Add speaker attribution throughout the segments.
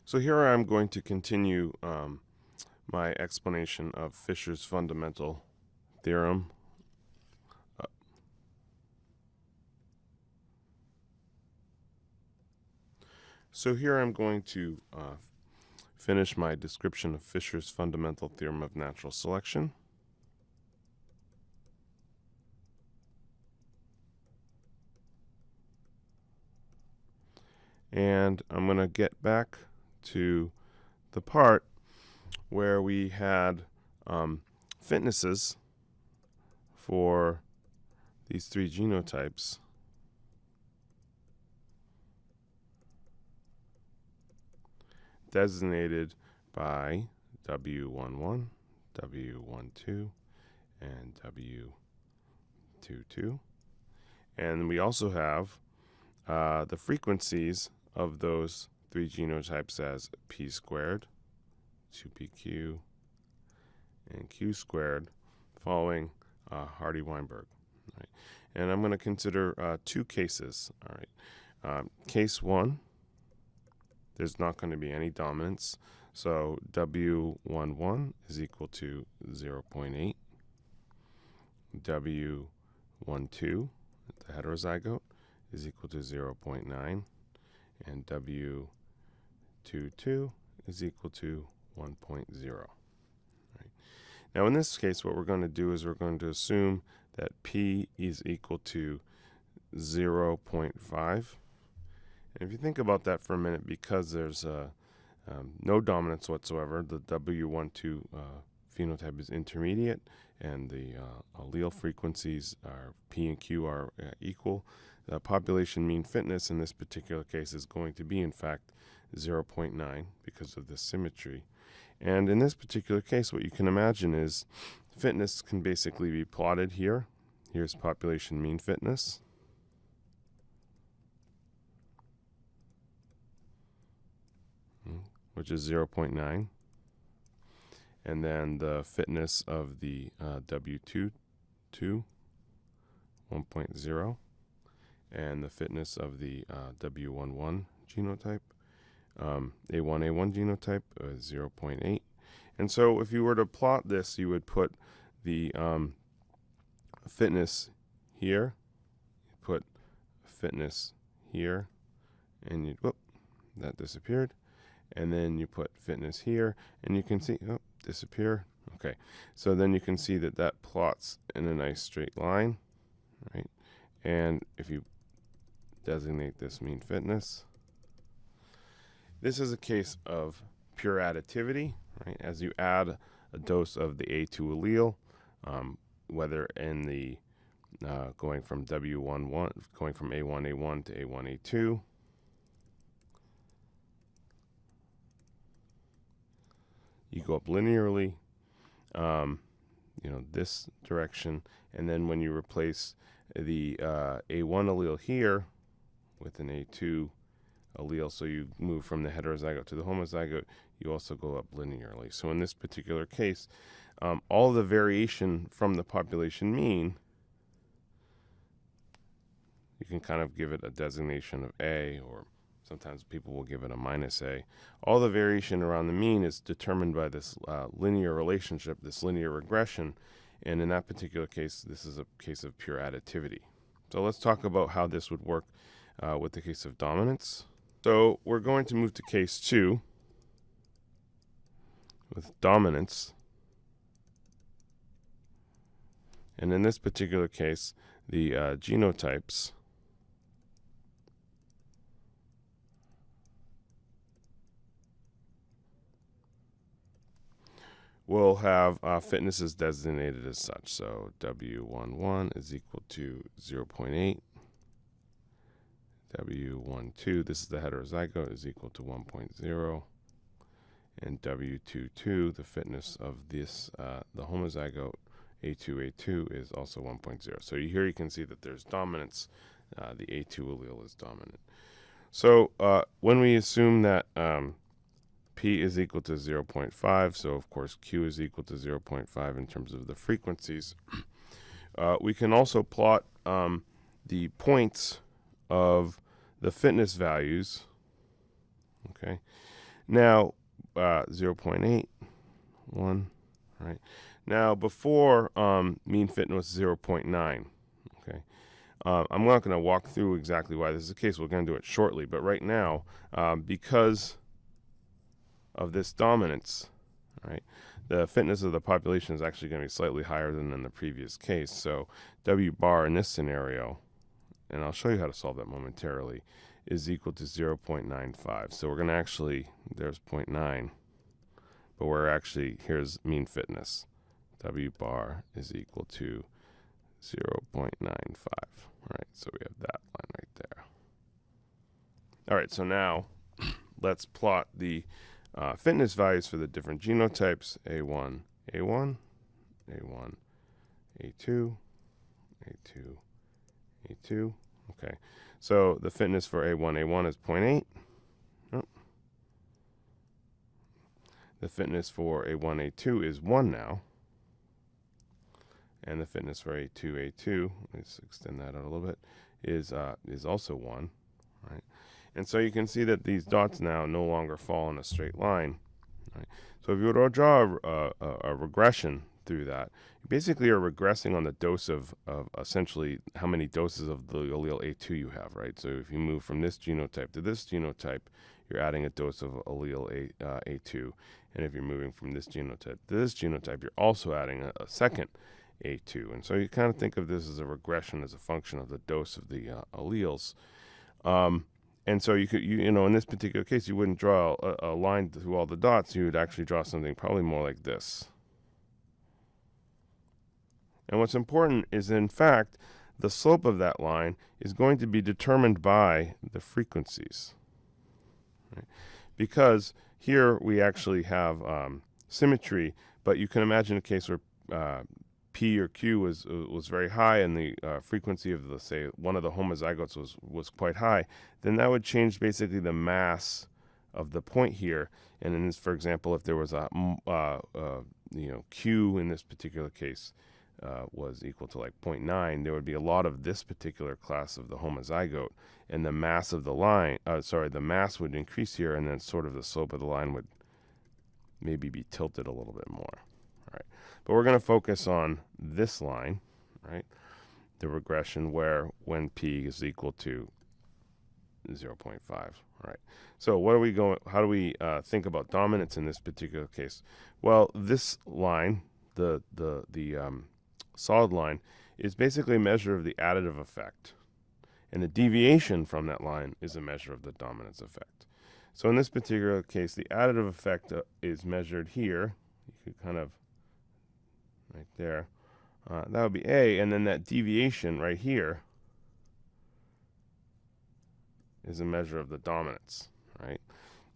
Speaker 1: So here I'm going to continue my explanation of Fisher's fundamental theorem. So here I'm going to finish my description of Fisher's fundamental theorem of natural selection. And I'm going to get back to the part where we had fitnesses for these three genotypes. Designated by W11, W12, and W22. And we also have the frequencies of those three genotypes as p squared, 2pq, and q squared, following Hardy-Weinberg. Right. And I'm going to consider two cases. All right. Case 1, there's not going to be any dominance. So W11 is equal to 0.8. W12, the heterozygote, is equal to 0.9. And W22 is equal to 1.0. Right. Now in this case, what we're going to do is we're going to assume that P is equal to 0.5. And if you think about that for a minute, because there's no dominance whatsoever, the W12 phenotype is intermediate, and the allele frequencies are P and Q are equal. The population mean fitness in this particular case is going to be, in fact, 0.9 because of the symmetry. And in this particular case, what you can imagine is fitness can basically be plotted here. Here's population mean fitness. Which is 0.9. And then the fitness of the W22, 1.0. And the fitness of the W11 genotype, A1 genotype, 0.8. And so if you were to plot this, you would put the fitness here, you put fitness here, and you, whoop, that disappeared. And then you put fitness here, and you can see, oh, disappear. Okay, so then you can see that that plots in a nice straight line, right? And if you designate this mean fitness, this is a case of pure additivity, right? As you add a dose of the A2 allele, whether in the going from W11, going from A1 to A1 A2, you go up linearly, this direction, and then when you replace the A1 allele here with an A2 allele, so you move from the heterozygote to the homozygote, you also go up linearly. So in this particular case, all the variation from the population mean, you can kind of give it a designation of A, or sometimes people will give it a minus A. All the variation around the mean is determined by this linear relationship, this linear regression. And in that particular case, this is a case of pure additivity. So let's talk about how this would work with the case of dominance. So we're going to move to case 2 with dominance. And in this particular case, the genotypes will have fitnesses designated as such. So W11 is equal to 0.8. W12, this is the heterozygote, is equal to 1.0. And W22, the fitness of this, the homozygote, A2 is also 1.0. So here you can see that there's dominance. The A2 allele is dominant. So when we assume that P is equal to 0.5, so of course Q is equal to 0.5 in terms of the frequencies, we can also plot the points of the fitness values, okay? Now, 0.8, 1, right? Now, before mean fitness was 0.9, okay? I'm not going to walk through exactly why this is the case. We're going to do it shortly. But right now, because of this dominance, right, the fitness of the population is actually going to be slightly higher than in the previous case. So W bar in this scenario, and I'll show you how to solve that momentarily, is equal to 0.95. So we're going to actually, there's 0.9, but we're actually, here's mean fitness. W bar is equal to 0.95. Right, so we have that line right there. All right, so now let's plot the fitness values for the different genotypes, A1, A1, A1, A2, A2, A2. Okay, so the fitness for A1 is 0.8. Oh. The fitness for A1, A2 is 1 now. And the fitness for A2, let's extend that out a little bit, is also 1, right? And so you can see that these dots now no longer fall in a straight line, right? So if you were to draw a regression through that, you basically are regressing on the dose of essentially how many doses of the allele A2 you have, right? So if you move from this genotype to this genotype, you're adding a dose of allele A2. And if you're moving from this genotype to this genotype, you're also adding a second A2. And so you kind of think of this as a regression as a function of the dose of the alleles. And so you could, in this particular case, you wouldn't draw a line through all the dots. You would actually draw something probably more like this. And what's important is, in fact, the slope of that line is going to be determined by the frequencies. Right? Because here we actually have symmetry, but you can imagine a case where P or Q was very high and the frequency of the, say, one of the homozygotes was quite high, then that would change basically the mass of the point here. And in this, for example, if there was a Q in this particular case was equal to like 0.9, there would be a lot of this particular class of the homozygote, and the mass of the line, the mass would increase here, and then sort of the slope of the line would maybe be tilted a little bit more. Right. But we're going to focus on this line, right? The regression where when P is equal to 0.5, right? So what are we going? How do we think about dominance in this particular case? Well, this line, the solid line, is basically a measure of the additive effect, and the deviation from that line is a measure of the dominance effect. So in this particular case, the additive effect is measured here. You could kind of right there. That would be A, and then that deviation right here is a measure of the dominance, right?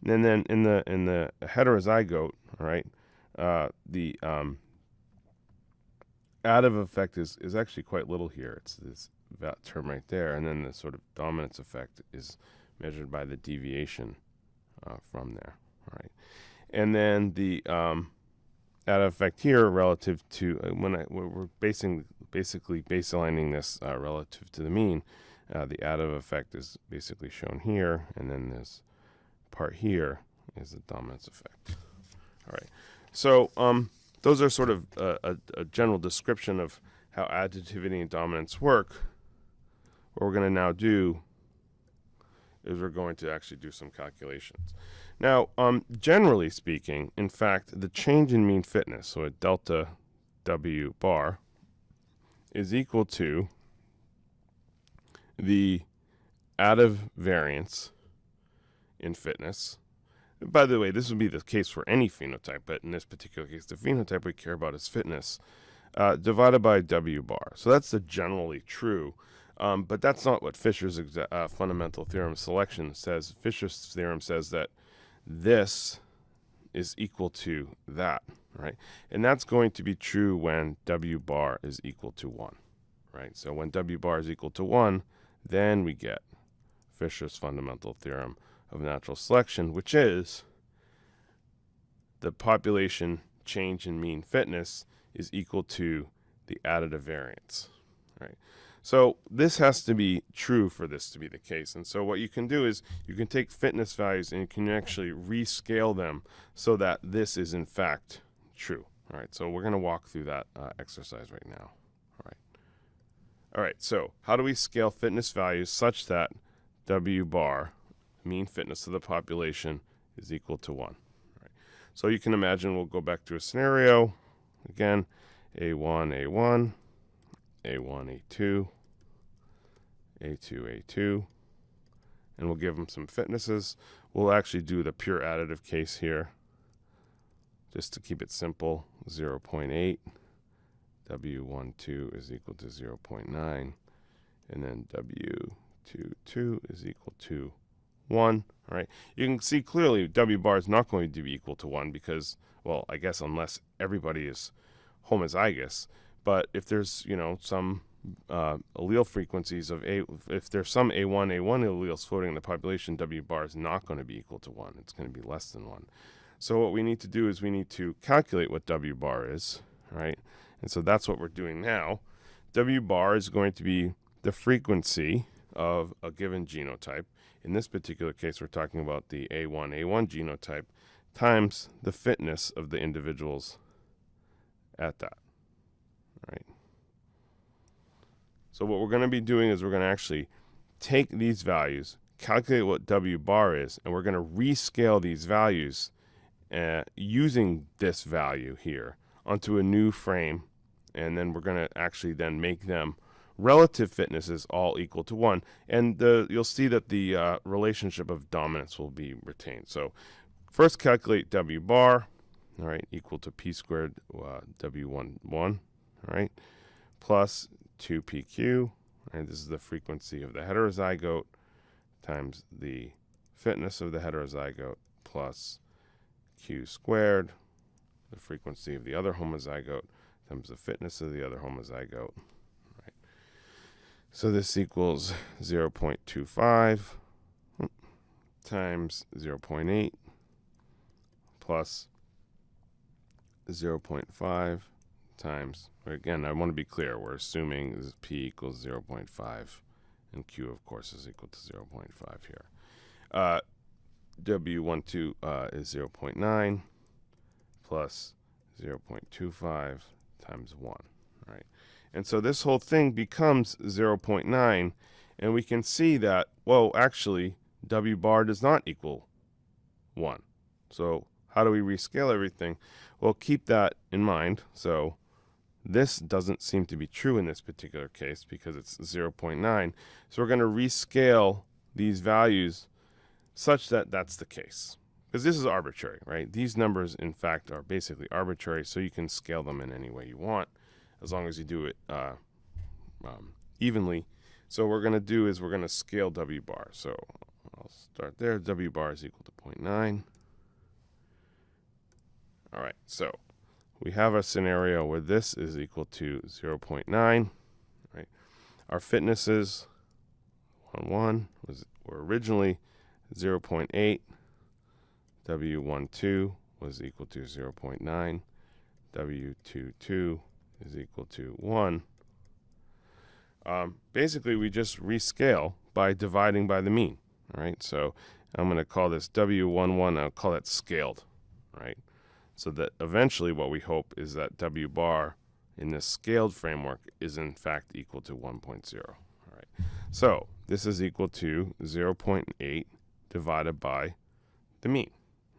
Speaker 1: And then in the heterozygote, right, the additive effect is actually quite little here. It's this term right there, and then the sort of dominance effect is measured by the deviation from there, right? And then the additive effect here relative to we're basically baselining this relative to the mean. The additive effect is basically shown here, and then this part here is the dominance effect. All right. So those are sort of a general description of how additivity and dominance work. What we're going to now do is we're going to actually do some calculations. Now, generally speaking, in fact, the change in mean fitness, so a delta W bar, is equal to the additive variance in fitness. By the way, this would be the case for any phenotype, but in this particular case, the phenotype we care about is fitness, divided by W bar. So that's the generally true. But that's not what Fisher's fundamental theorem selection says. Fisher's theorem says that this is equal to that, right? And that's going to be true when W bar is equal to 1, right? So when W bar is equal to 1, then we get Fisher's fundamental theorem of natural selection, which is the population change in mean fitness is equal to the additive variance, right? So this has to be true for this to be the case. And so what you can do is you can take fitness values and you can actually rescale them so that this is in fact true. All right, so we're going to walk through that exercise right now. All right, so how do we scale fitness values such that W bar, mean fitness of the population, is equal to 1? All right. So you can imagine we'll go back to a scenario. Again, A1, A1, A1, A2, A2, A2, and we'll give them some fitnesses. We'll actually do the pure additive case here, just to keep it simple. 0.8, W12 is equal to 0.9, and then W22 is equal to 1. All right. You can see clearly W bar is not going to be equal to 1 because, well, I guess unless everybody is homozygous. But if there's, some allele frequencies of if there's some A1 alleles floating in the population, W bar is not going to be equal to 1. It's going to be less than 1. So what we need to do is we need to calculate what W bar is, right? And so that's what we're doing now. W bar is going to be the frequency of a given genotype. In this particular case, we're talking about the A1 genotype times the fitness of the individuals at that. Right. So what we're going to be doing is we're going to actually take these values, calculate what W bar is, and we're going to rescale these values using this value here onto a new frame, and then we're going to actually then make them relative fitnesses all equal to 1. And you'll see that the relationship of dominance will be retained. So first calculate W bar, all right, equal to P squared W11, all right, plus 2PQ, and this is the frequency of the heterozygote times the fitness of the heterozygote plus Q squared, the frequency of the other homozygote times the fitness of the other homozygote. Right. So this equals 0.25 times 0.8 plus 0.5 times, again, I want to be clear, we're assuming this P equals 0.5 and Q, of course, is equal to 0.5 here. W12 is 0.9 plus 0.25 times 1, right? And so this whole thing becomes 0.9, and we can see that, well, actually, W bar does not equal 1. So how do we rescale everything? Well, keep that in mind. So this doesn't seem to be true in this particular case because it's 0.9. So we're going to rescale these values such that that's the case. Because this is arbitrary, right? These numbers, in fact, are basically arbitrary, so you can scale them in any way you want as long as you do it evenly. So what we're going to do is we're going to scale W bar. So I'll start there. W bar is equal to 0.9. All right, so we have a scenario where this is equal to 0.9, right? Our fitnesses, 1 were originally 0.8. W12 was equal to 0.9. W22 is equal to 1. Basically, we just rescale by dividing by the mean, all right? So I'm going to call this W11, I'll call that scaled, right? So that eventually what we hope is that W bar in this scaled framework is in fact equal to 1.0. All right. So this is equal to 0.8 divided by the mean,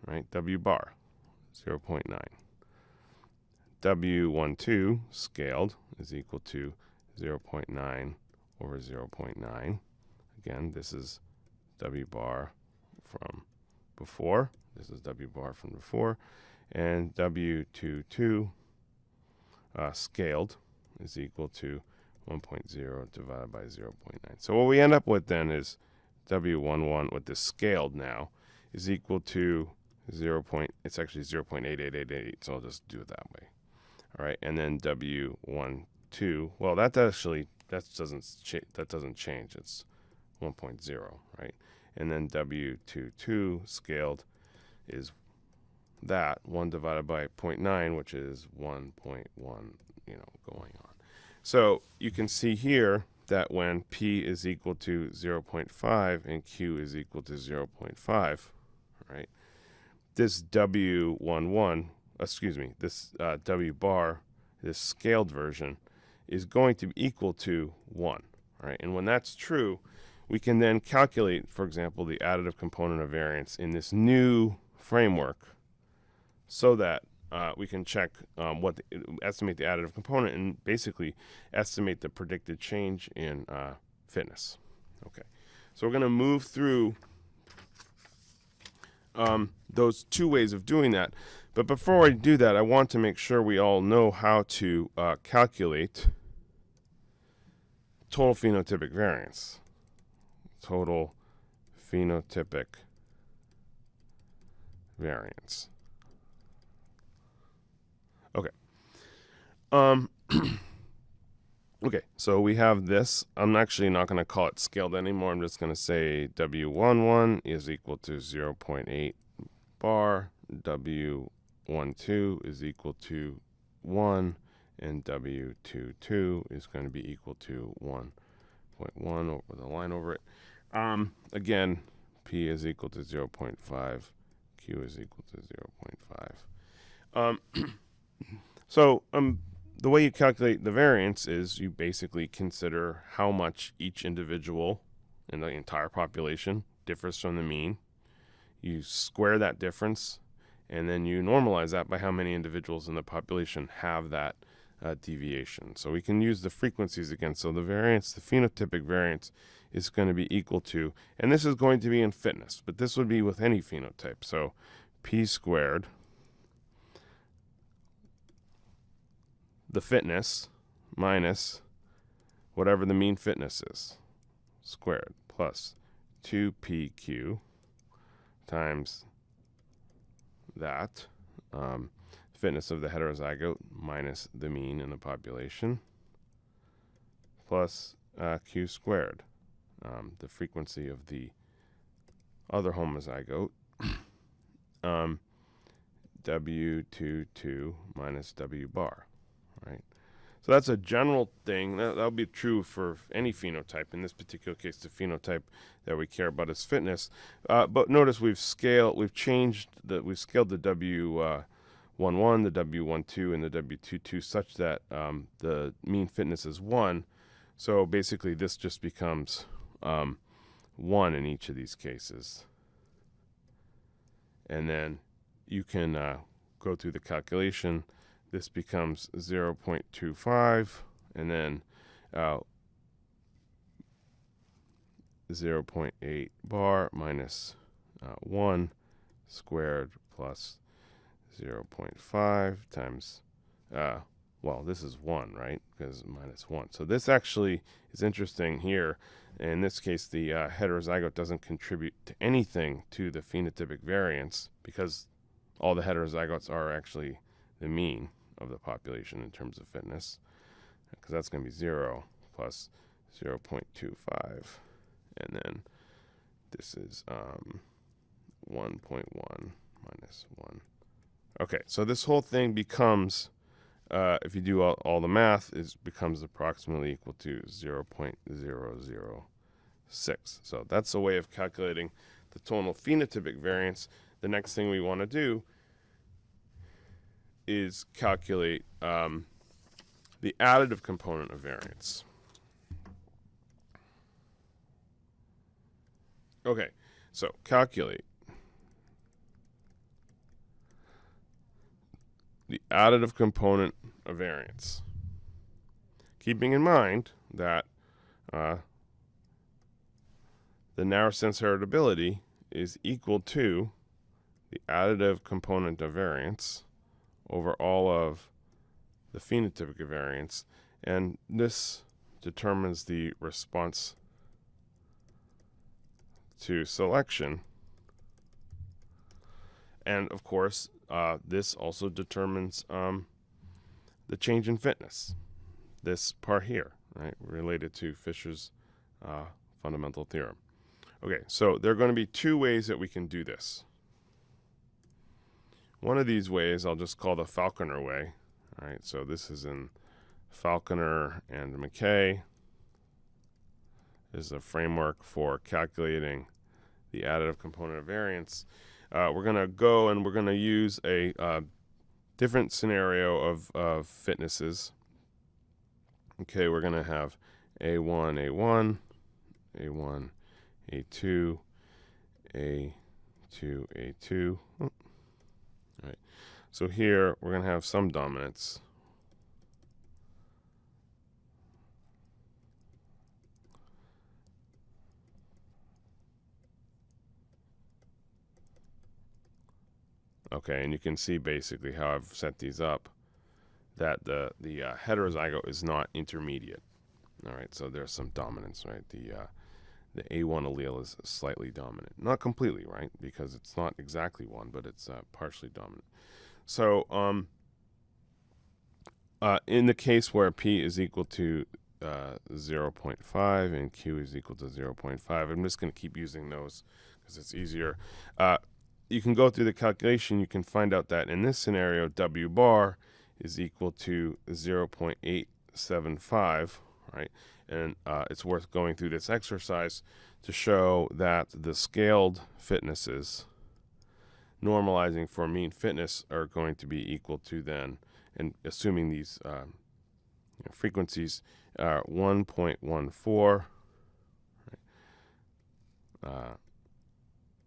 Speaker 1: right? W bar, 0.9. W12 scaled is equal to 0.9 over 0.9. Again, this is W bar from before. This is W bar from before. And W22 scaled is equal to 1.0 divided by 0.9. So what we end up with then is W11 with this scaled now is equal to it's actually 0.8888, so I'll just do it that way. All right, and then W12, well, that doesn't change. It's 1.0, right? And then W22 scaled is that 1 divided by 0.9, which is 1.1, going on. So you can see here that when P is equal to 0.5 and Q is equal to 0.5, right, this W11, this W bar, this scaled version, is going to be equal to 1, right? And when that's true, we can then calculate, for example, the additive component of variance in this new framework so that we can check estimate the additive component and basically estimate the predicted change in fitness. Okay, so we're going to move through those two ways of doing that. But before I do that, I want to make sure we all know how to calculate total phenotypic variance. Total phenotypic variance. Okay. Okay, so we have this. I'm actually not going to call it scaled anymore. I'm just going to say W11 is equal to 0.8 bar, W12 is equal to 1, and W22 is going to be equal to 1.1 over the line over it. Again, P is equal to 0.5, Q is equal to 0.5. So the way you calculate the variance is you basically consider how much each individual in the entire population differs from the mean. You square that difference, and then you normalize that by how many individuals in the population have that deviation. So we can use the frequencies again. So the variance, the phenotypic variance, is going to be equal to, and this is going to be in fitness, but this would be with any phenotype. So P squared, the fitness, minus whatever the mean fitness is, squared, plus 2PQ times that, fitness of the heterozygote minus the mean in the population, plus Q squared, the frequency of the other homozygote, W22 minus W bar, right? So that's a general thing. That'll be true for any phenotype. In this particular case, the phenotype that we care about is fitness. But notice we've scaled the W11, the W12, and the W22 such that the mean fitness is 1. So basically, this just becomes 1 in each of these cases. And then you can go through the calculation. This becomes 0.25, and then 0.8 bar minus 1 squared plus 0.5 times, well, this is 1, right? Because minus 1. So this actually is interesting here. In this case, the heterozygote doesn't contribute to anything to the phenotypic variance because all the heterozygotes are actually the mean of the population in terms of fitness, because that's going to be 0 plus 0.25, and then this is 1.1 minus 1. Okay, so this whole thing becomes, if you do all the math, it becomes approximately equal to 0.006. So that's a way of calculating the total phenotypic variance. The next thing we want to do is calculate the additive component of variance. Okay, so calculate the additive component of variance, keeping in mind that the narrow sense heritability is equal to the additive component of variance over all of the phenotypic variance, and this determines the response to selection. And of course, this also determines the change in fitness, this part here, right, related to Fisher's fundamental theorem. Okay, so there are going to be two ways that we can do this. One of these ways I'll just call the Falconer way. All right, so this is in Falconer and McKay. is a framework for calculating the additive component of variance. We're going to go and we're going to use a different scenario of fitnesses. Okay, we're going to have A1, A1, A1, A2, A2, A2. Oh. All right. So here we're going to have some dominance. Okay, and you can see basically how I've set these up, that the heterozygote is not intermediate. All right, so there's some dominance, right? The A1 allele is slightly dominant, not completely, right? Because it's not exactly one, but it's partially dominant. So in the case where P is equal to 0.5 and Q is equal to 0.5, I'm just going to keep using those because it's easier. You can go through the calculation. You can find out that in this scenario, W bar is equal to 0.875, right? And it's worth going through this exercise to show that the scaled fitnesses, normalizing for mean fitness, are going to be equal to then, and assuming these frequencies are 1.14, right?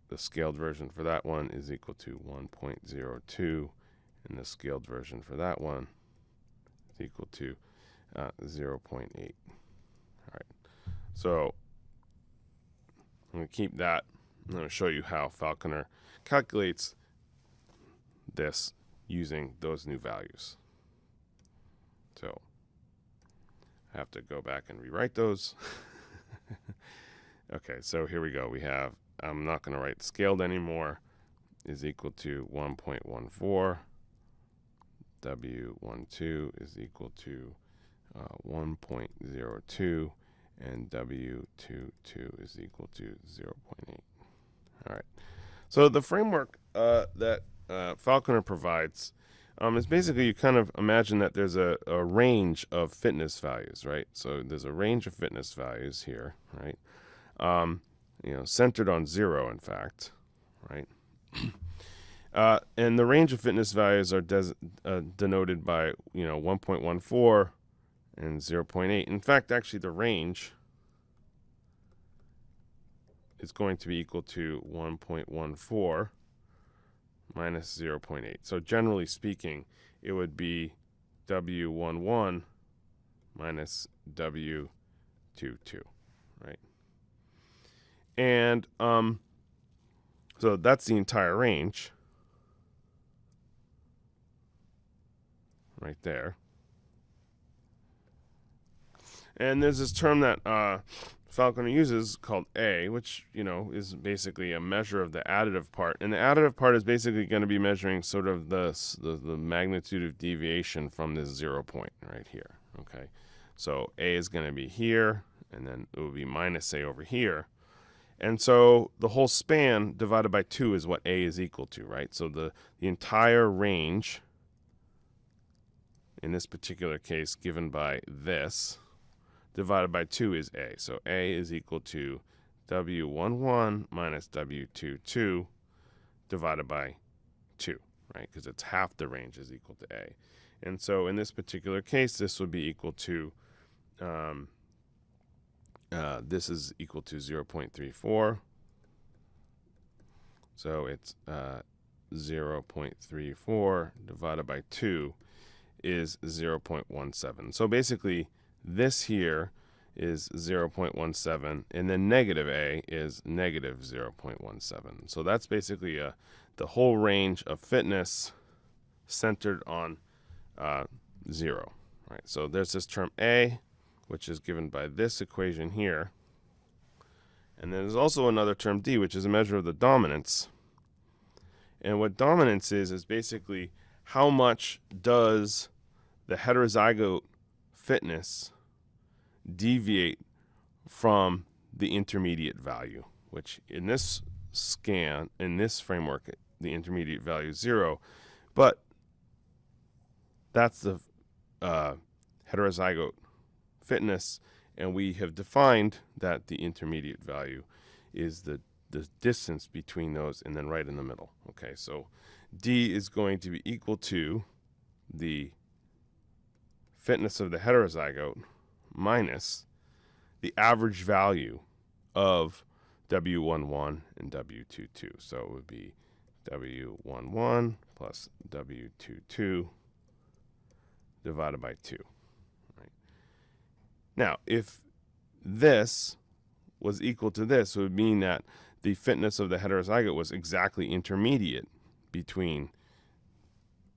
Speaker 1: The scaled version for that one is equal to 1.02, and the scaled version for that one is equal to 0.8. All right, so I'm going to keep that. I'm going to show you how Falconer calculates this using those new values. So I have to go back and rewrite those. Okay, so here we go. We have, I'm not going to write scaled anymore, is equal to 1.14. W12 is equal to 1.02, and W22 is equal to 0.8. All right. So the framework that Falconer provides is basically, you kind of imagine that there's a range of fitness values, right? So there's a range of fitness values here, right? Centered on 0, in fact, right? And the range of fitness values are denoted by 1.14 and 0.8. In fact, actually, the range is going to be equal to 1.14 minus 0.8. So generally speaking, it would be W11 minus W22, right? And so that's the entire range right there. And there's this term that Falconer uses called A, which, is basically a measure of the additive part. And the additive part is basically going to be measuring sort of the magnitude of deviation from this 0 point right here. Okay, so A is going to be here, and then it will be minus A over here. And so the whole span divided by 2 is what A is equal to, right? So the entire range, in this particular case, given by this, divided by 2 is A. So A is equal to W11 minus W22 divided by 2, right? Because it's half the range is equal to A. And so in this particular case, this would be equal to, this is equal to 0.34. So it's 0.34 divided by 2 is 0.17. So basically, this here is 0.17, and then negative A is negative 0.17. So that's basically the whole range of fitness centered on 0. Right? So there's this term A, which is given by this equation here. And then there's also another term D, which is a measure of the dominance. And what dominance is basically how much does the heterozygote fitness deviate from the intermediate value, which in this framework, the intermediate value is 0, but that's the heterozygote fitness, And we have defined that the intermediate value is the distance between those and then right in the middle. Okay, so D is going to be equal to the fitness of the heterozygote minus the average value of W11 and W22. So it would be W11 plus W22 divided by 2. Right? Now, if this was equal to this, it would mean that the fitness of the heterozygote was exactly intermediate between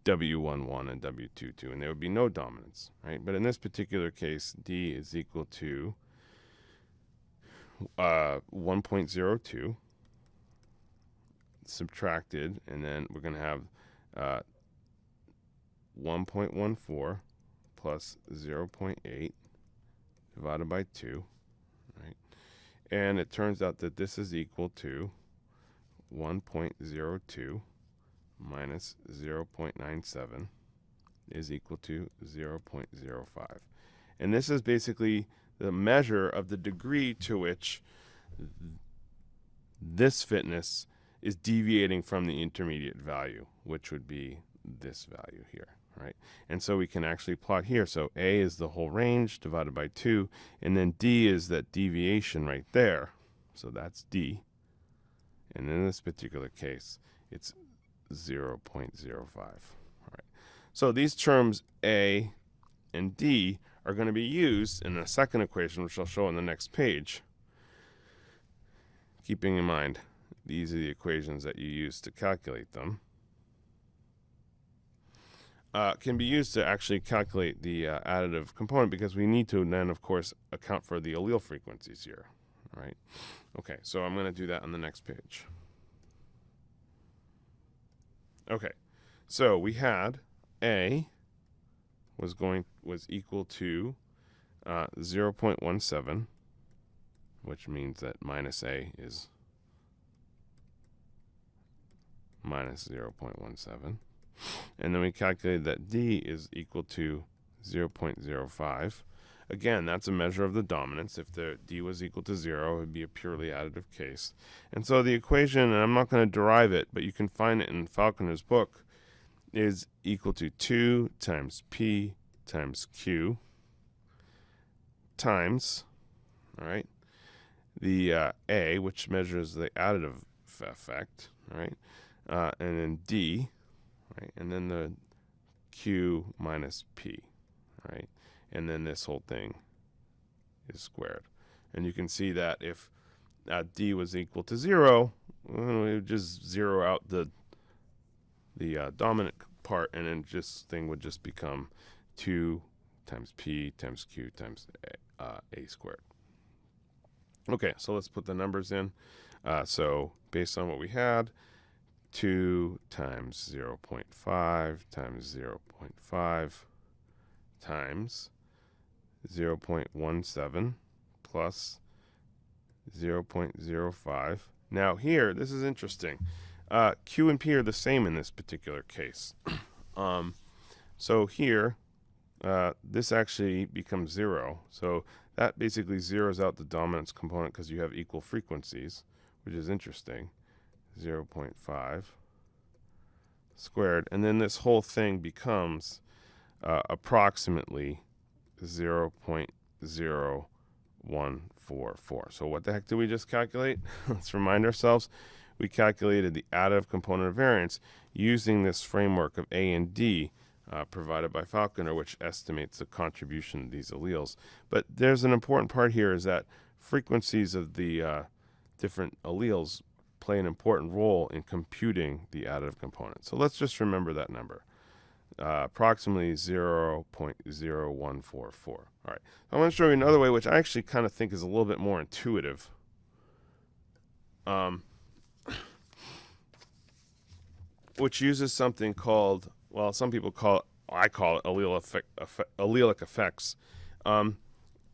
Speaker 1: W11 and W22, and there would be no dominance, right? But in this particular case, D is equal to 1.02 subtracted, and then we're going to have 1.14 plus 0.8 divided by 2, right? And it turns out that this is equal to 1.02 minus 0.97 is equal to 0.05. And this is basically the measure of the degree to which this fitness is deviating from the intermediate value, which would be this value here, right? And so we can actually plot here. So A is the whole range divided by 2, and then D is that deviation right there. So that's D. And in this particular case, it's 0.05. All right. So these terms A and D are going to be used in a second equation, which I'll show on the next page. Keeping in mind, these are the equations that you use to calculate them. Can be used to actually calculate the additive component, because we need to then, of course, account for the allele frequencies here. Right? Okay, so I'm going to do that on the next page. Okay, so we had A was equal to 0.17, which means that minus A is minus 0.17. And then we calculated that D is equal to 0.05. Again, that's a measure of the dominance. If the D was equal to 0, it would be a purely additive case. And so the equation, and I'm not going to derive it, but you can find it in Falconer's book, is equal to 2 times P times Q times, all right, the A, which measures the additive effect, all right, and then D, right, and then the Q minus P, right, and then this whole thing is squared. And you can see that if D was equal to 0, well, we would just zero out the dominant part, and then this thing would just become 2 times P times Q times A squared. Okay, so let's put the numbers in. So based on what we had, 2 times 0.5 times 0.5 times 0.17 plus 0.05. Now here, this is interesting. Q and P are the same in this particular case. So here, this actually becomes 0. So that basically zeroes out the dominance component because you have equal frequencies, which is interesting. 0.5 squared. And then this whole thing becomes approximately 0.0144. So what the heck did we just calculate? Let's remind ourselves. We calculated the additive component of variance using this framework of A and D provided by Falconer, which estimates the contribution of these alleles. But there's an important part here, is that frequencies of the different alleles play an important role in computing the additive component. So let's just remember that number. Approximately 0.0144. All right. I want to show you another way, which I actually kind of think is a little bit more intuitive. Which uses something called, well, some people call it, I call it allelic effects,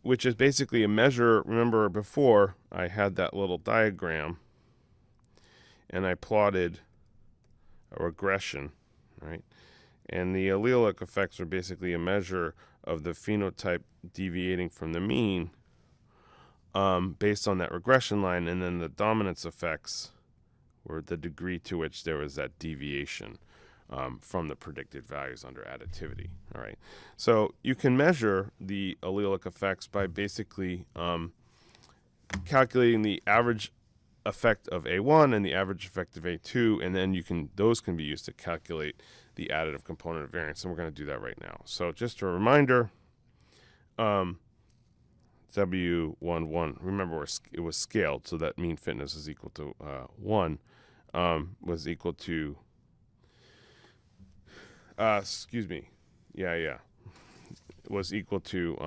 Speaker 1: which is basically a measure. Remember before I had that little diagram and I plotted a regression, right? And the allelic effects are basically a measure of the phenotype deviating from the mean based on that regression line, and then the dominance effects were the degree to which there was that deviation from the predicted values under additivity. All right, so you can measure the allelic effects by basically calculating the average effect of A1 and the average effect of A2, and then those can be used to calculate the additive component of variance, and we're going to do that right now. So just a reminder, W11, remember it was scaled, so that mean fitness is equal to 1, was equal to, was equal to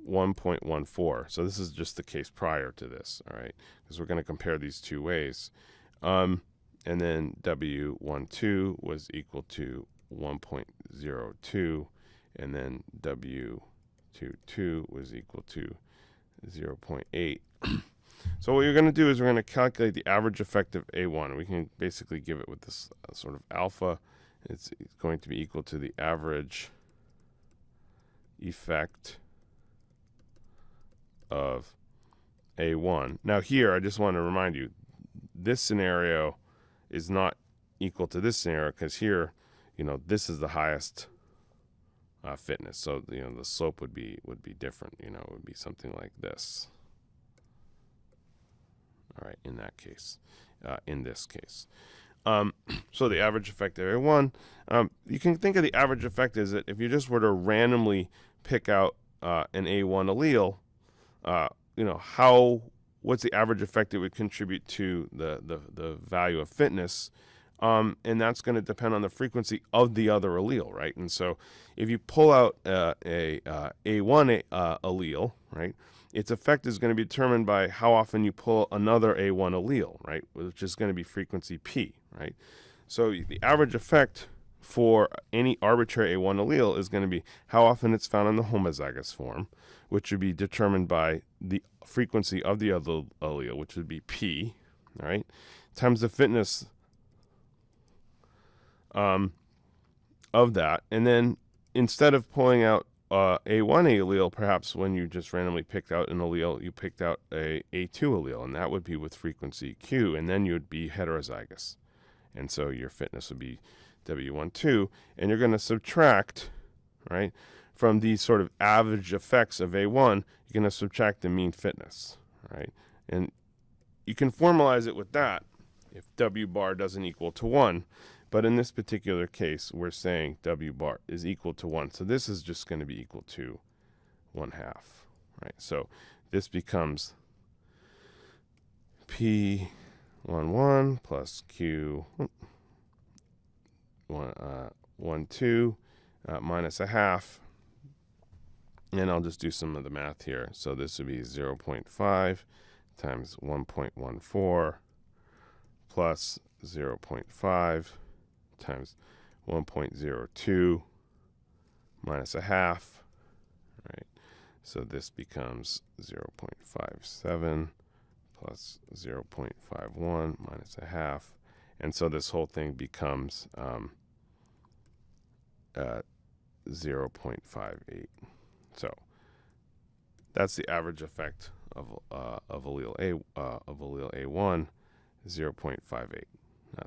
Speaker 1: 1.14. So this is just the case prior to this, all right, because we're going to compare these two ways. And then W12 was equal to 1.02, and then W22 was equal to 0.8. So what you're going to do is we're going to calculate the average effect of A1. We can basically give it with this sort of alpha. It's going to be equal to the average effect of A1. Now here, I just want to remind you, this scenario is not equal to this scenario, because here, this is the highest fitness. So, the slope would be different. It would be something like this. All right, in that case, in this case. So the average effect of A1, you can think of the average effect as that if you just were to randomly pick out an A1 allele, what's the average effect it would contribute to the value of fitness, and that's going to depend on the frequency of the other allele, right? And so if you pull out a A1 allele, right, its effect is going to be determined by how often you pull another A1 allele, right, which is going to be frequency P, right? So the average effect for any arbitrary A1 allele is going to be how often it's found in the homozygous form, which would be determined by the frequency of the other allele, which would be P, all right, times the fitness of that. And then instead of pulling out A1 allele, perhaps when you just randomly picked out an allele, you picked out a A2 allele, and that would be with frequency Q, and then you would be heterozygous. And so your fitness would be W12, and you're going to subtract, right, from these sort of average effects of A1, you're going to subtract the mean fitness, right? And you can formalize it with that if W bar doesn't equal to 1. But in this particular case, we're saying W bar is equal to 1. So this is just going to be equal to 1/2, right? So this becomes P11 plus Q12 minus 1/2. And I'll just do some of the math here. So this would be 0.5 times 1.14 plus 0.5 times 1.02 minus 1/2. Right. So this becomes 0.57 plus 0.51 minus 1/2. And so this whole thing becomes 0.58. So that's the average effect of allele A1, 0.58.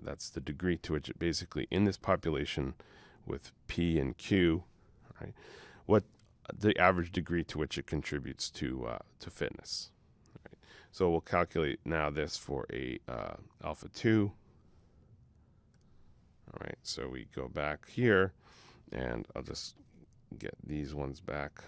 Speaker 1: That's the degree to which it basically, in this population with P and Q, right, what the average degree to which it contributes to fitness. Right. So we'll calculate now this for a alpha 2. All right, so we go back here, and I'll just get these ones back.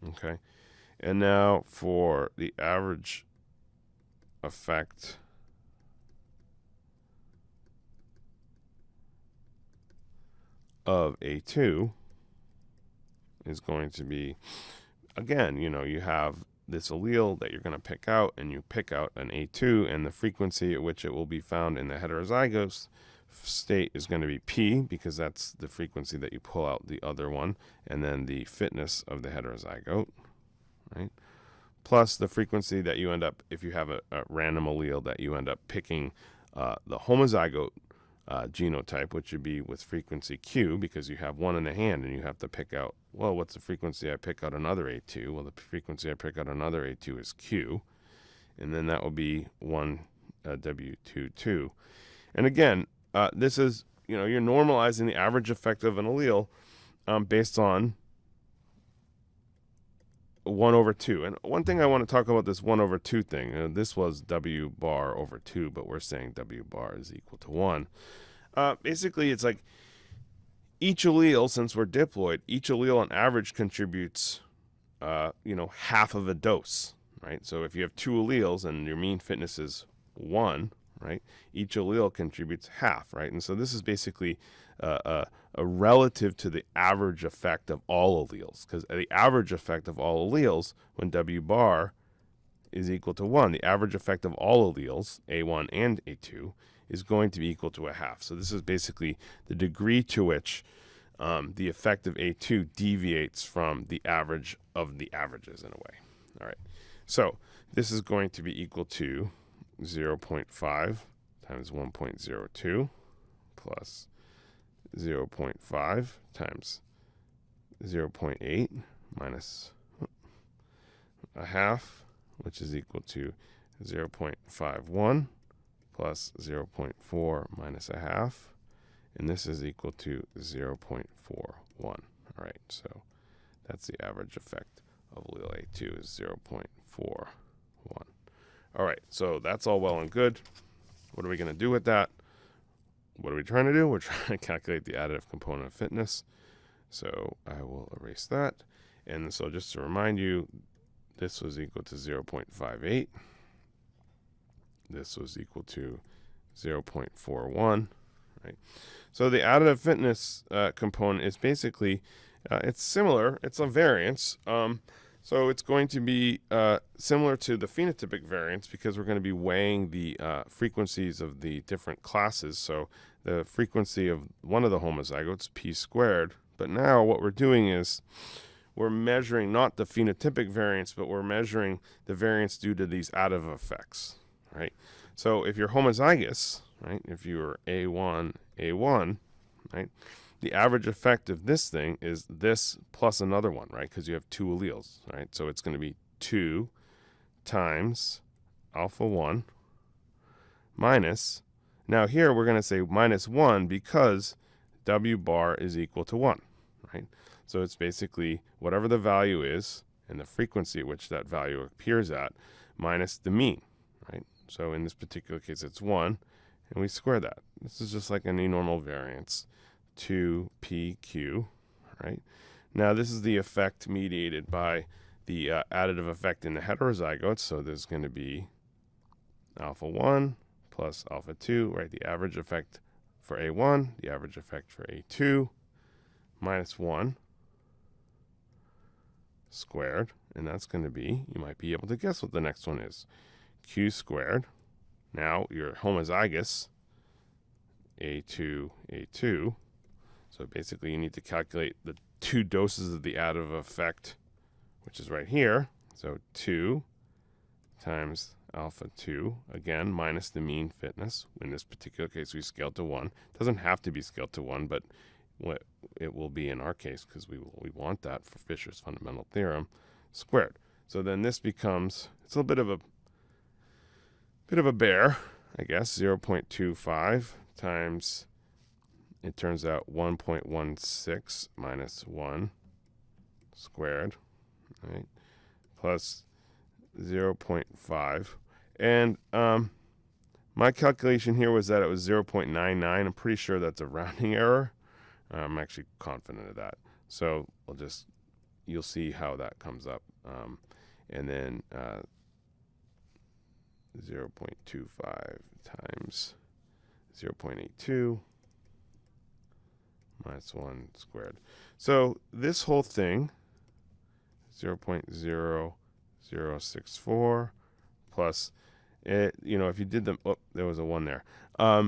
Speaker 1: Okay, and now for the average effect of A2 is going to be, again, you have this allele that you're going to pick out, and you pick out an A2, and the frequency at which it will be found in the heterozygous state is going to be P, because that's the frequency that you pull out the other one, and then the fitness of the heterozygote, right, plus the frequency that you end up, if you have a random allele that you end up picking the homozygote genotype, which would be with frequency Q, because you have one in the hand and you have to pick out, well, what's the frequency I pick out another A2? Well, the frequency I pick out another A2 is Q, and then that will be 1 W22. And again, this is, you're normalizing the average effect of an allele based on 1 over 2. And one thing I want to talk about this 1 over 2 thing. This was W bar over 2, but we're saying W bar is equal to 1. Basically, it's like each allele, since we're diploid, each allele on average contributes, half of a dose, right? So if you have 2 alleles and your mean fitness is 1, right, each allele contributes half, right? And so this is basically a relative to the average effect of all alleles, because the average effect of all alleles, when W bar is equal to 1, the average effect of all alleles, A1 and A2, is going to be equal to a half. So this is basically the degree to which the effect of A2 deviates from the average of the averages in a way. All right, so this is going to be equal to 0.5 times 1.02 plus 0.5 times 0.8 minus a half, which is equal to 0.51 plus 0.4 minus a half, and this is equal to 0.41. All right, so that's the average effect of allele A2 is 0.41. All right, so that's all well and good. What are we going to do with that? What are we trying to do? We're trying to calculate the additive component of fitness. So I will erase that. And so just to remind you, this was equal to 0.58. This was equal to 0.41. Right? So the additive fitness component is basically, it's similar. It's a variance. So it's going to be similar to the phenotypic variance, because we're going to be weighing the frequencies of the different classes. So the frequency of one of the homozygotes, p squared. But now what we're doing is we're measuring not the phenotypic variance, but we're measuring the variance due to these additive effects, right? So if you're homozygous, right, if you're A1, right, the average effect of this thing is this plus another one, right, because you have 2 alleles, right? So it's going to be 2 times alpha 1 minus, now here we're going to say minus 1 because W bar is equal to 1, right? So it's basically whatever the value is and the frequency at which that value appears at minus the mean, right? So in this particular case, it's 1, and we square that. This is just like any normal variance, 2pq, right? Now this is the effect mediated by the additive effect in the heterozygotes. So there's going to be alpha 1 plus alpha 2, right? The average effect for A1, the average effect for A2, minus 1 squared, and that's going to be, you might be able to guess what the next one is, q squared. Now you're homozygous, A2, A2. So basically you need to calculate the 2 doses of the additive effect, which is right here. So 2 times alpha 2, again, minus the mean fitness. In this particular case, we scaled to 1. It doesn't have to be scaled to 1, but what it will be in our case, because we want that for Fisher's fundamental theorem, squared. So then this becomes, it's a bit of a bear, I guess, 0.25 times, it turns out 1.16 minus 1 squared, right, plus 0.5. And my calculation here was that it was 0.99. I'm pretty sure that's a rounding error. I'm actually confident of that. So you'll see how that comes up. And then 0.25 times 0.82 minus 1 squared. So this whole thing, 0.0064 plus, if you did the, there was a 1 there.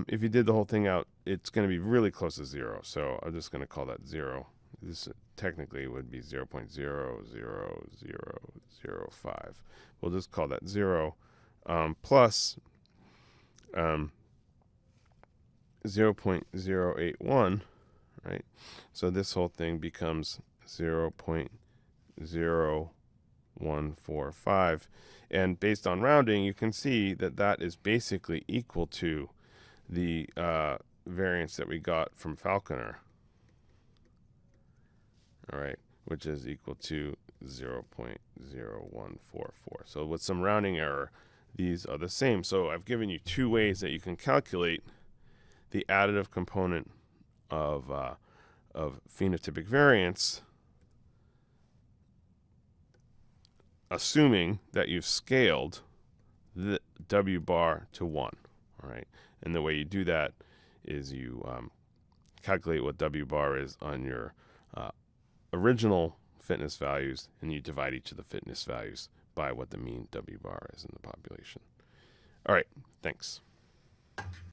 Speaker 1: If you did the whole thing out, it's going to be really close to 0. So I'm just going to call that 0, this technically would be 0.00005. We'll just call that 0 plus 0.081, right? So this whole thing becomes 0.0145. And based on rounding, you can see that that is basically equal to the variance that we got from Falconer. All right, which is equal to 0.0144. So with some rounding error, these are the same. So I've given you two ways that you can calculate the additive component of phenotypic variance, assuming that you've scaled the W bar to 1. All right, and the way you do that is you calculate what W bar is on your original fitness values, and you divide each of the fitness values by what the mean W bar is in the population. All right, thanks.